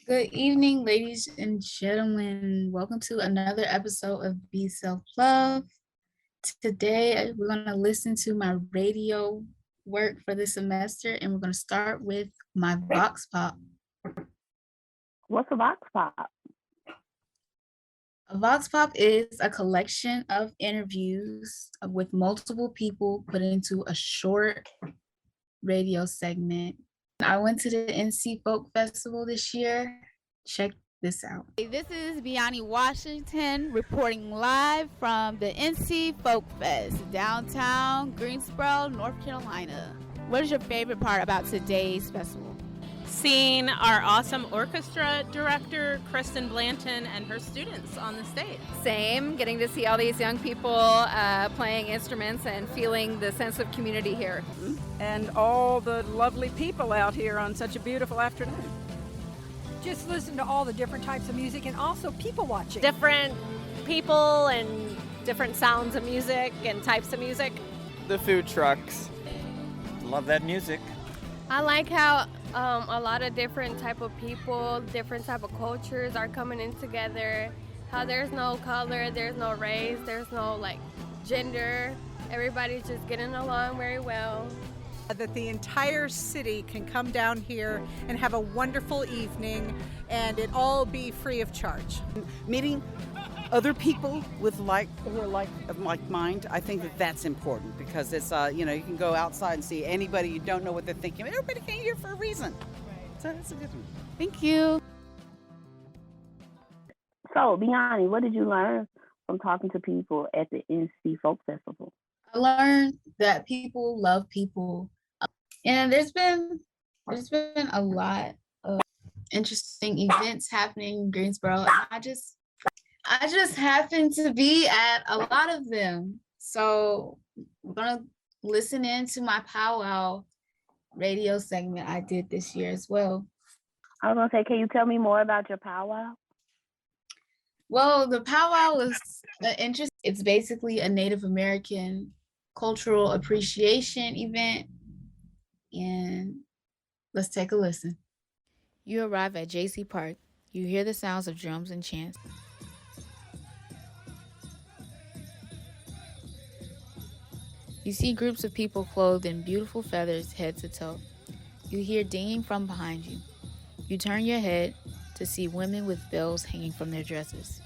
Good evening, ladies and gentlemen. Welcome to another episode of Be Self-Love. Today, we're going to listen to my radio work for the semester, and we're going to start with my Vox Pop. What's a Vox Pop? A Vox Pop is a collection of interviews with multiple people put into a short radio segment. I went to the NC Folk Festival this year. Check this out. This is Biani Washington reporting live from the NC Folk Fest, downtown Greensboro, North Carolina. What is your favorite part about today's festival? Seeing our awesome orchestra director, Kristen Blanton, and her students on the stage. Same, getting to see all these young people playing instruments and feeling the sense of community here. And all the lovely people out here on such a beautiful afternoon. Just listen to all the different types of music and also people watching. Different people and different sounds of music and types of music. The food trucks. Love that music. I like how a lot of different type of people, different type of cultures are coming in together. How there's no color, there's no race, there's no gender. Everybody's just getting along very well. That the entire city can come down here and have a wonderful evening and it all be free of charge. Meeting other people with who are of like mind, I think that's important because it's you can go outside and see anybody, you don't know what they're thinking. Everybody came here for a reason. So that's a good one. Thank you. So, Biani, what did you learn from talking to people at the NC Folk Festival? I learned that people love people, and there's been a lot of interesting events happening in Greensboro. I just happened to be at a lot of them, so I'm gonna listen in to my powwow radio segment I did this year as well. I was gonna say, can you tell me more about your powwow? Well, the powwow was interesting. It's basically a Native American cultural appreciation event, and let's take a listen. You arrive at JC Park. You hear the sounds of drums and chants. You see groups of people clothed in beautiful feathers head to toe. You hear dinging from behind you. You turn your head to see women with bells hanging from their dresses.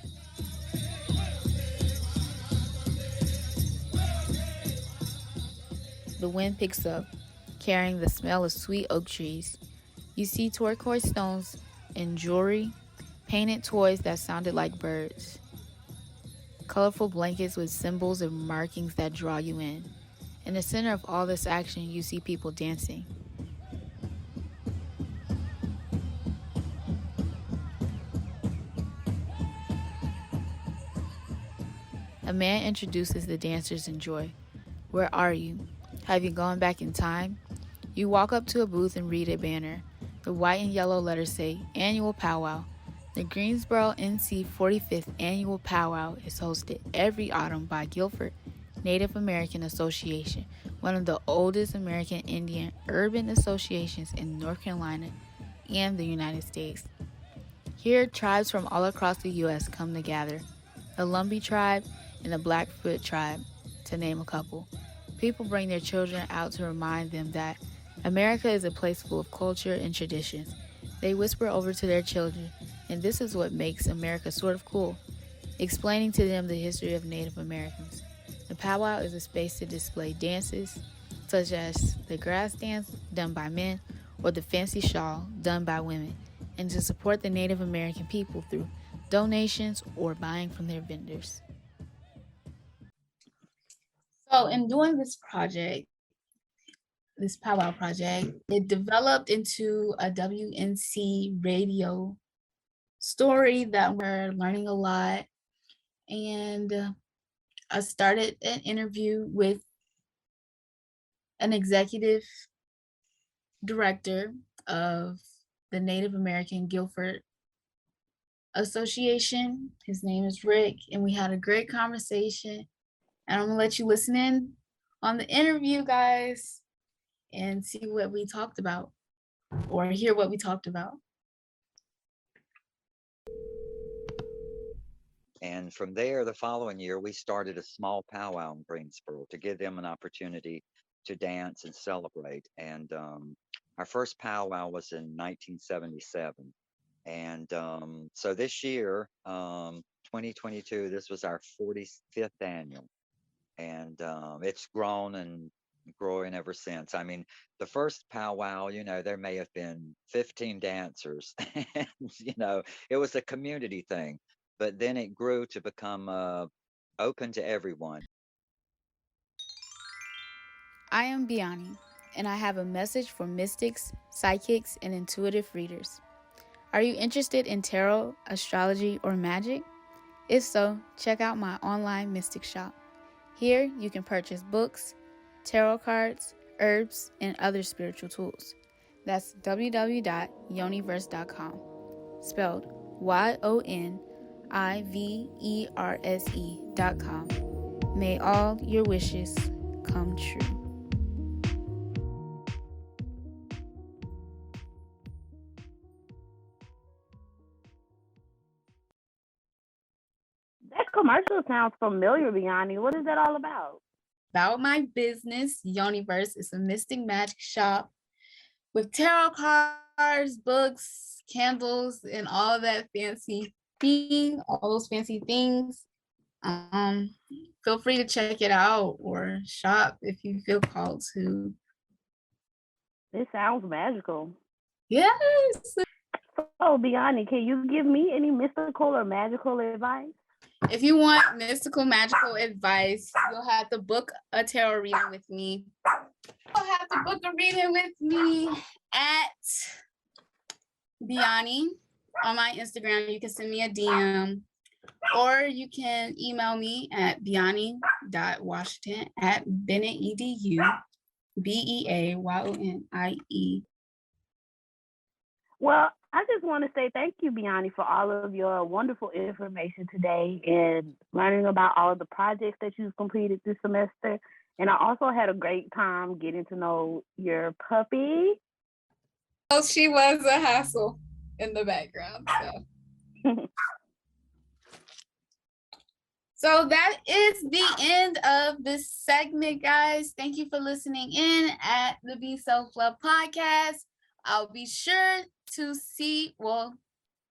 The wind picks up, carrying the smell of sweet oak trees. You see turquoise stones and jewelry, painted toys that sounded like birds, colorful blankets with symbols and markings that draw you in. In the center of all this action, you see people dancing. A man introduces the dancers in joy. Where are you? Have you gone back in time? You walk up to a booth and read a banner. The white and yellow letters say, Annual Powwow. The Greensboro NC 45th Annual Powwow is hosted every autumn by Guilford Native American Association, one of the oldest American Indian urban associations in North Carolina and the United States. Here, tribes from all across the U.S. come to gather. The Lumbee tribe and the Blackfoot tribe, to name a couple. People bring their children out to remind them that America is a place full of culture and traditions. They whisper over to their children, and this is what makes America sort of cool, explaining to them the history of Native Americans. The powwow is a space to display dances, such as the grass dance done by men or the fancy shawl done by women, and to support the Native American people through donations or buying from their vendors. So in doing this project, this powwow project, it developed into a WNC radio story that we're learning a lot. And I started an interview with an executive director of the Native American Guilford Association. His name is Rick, and we had a great conversation. And I'm gonna let you listen in on the interview, guys, and see what we talked about, or hear what we talked about. And from there, the following year, we started a small powwow in Greensboro to give them an opportunity to dance and celebrate. And our first powwow was in 1977. And so this year, 2022, this was our 45th annual. And it's grown and growing ever since. I mean, the first powwow, you know, there may have been 15 dancers. And, you know, it was a community thing. But then it grew to become open to everyone. I am Biani, and I have a message for mystics, psychics, and intuitive readers. Are you interested in tarot, astrology, or magic? If so, check out my online mystic shop. Here, you can purchase books, tarot cards, herbs, and other spiritual tools. That's www.yoniverse.com, spelled YONIVERSE.com. May all your wishes come true. That commercial sounds familiar, Biani. What is that all about? About my business, YONIVERSE is a mystic magic shop with tarot cards, books, candles, and all that fancy thing, all those fancy things. Feel free to check it out or shop if you feel called to. It sounds magical. Yes. Oh, Biani, can you give me any mystical or magical advice? If you want mystical, magical advice, you'll have to book a tarot reading with me. You'll have to book a reading with me at Biani on my Instagram. You can send me a DM, or you can email me at biani.washington@Bennett.edu, BEAYONIE. Well, I just want to say thank you, Biani, for all of your wonderful information today and learning about all of the projects that you've completed this semester. And I also had a great time getting to know your puppy. Oh, she was a hassle in the background. So that is the end of this segment, guys. Thank you for listening in at the Be Self-Love podcast. I'll be sure to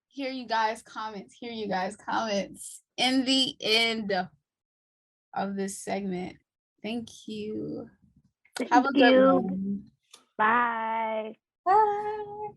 hear you guys' comments in the end of this segment. Thank you. Have a good one. Bye. Bye.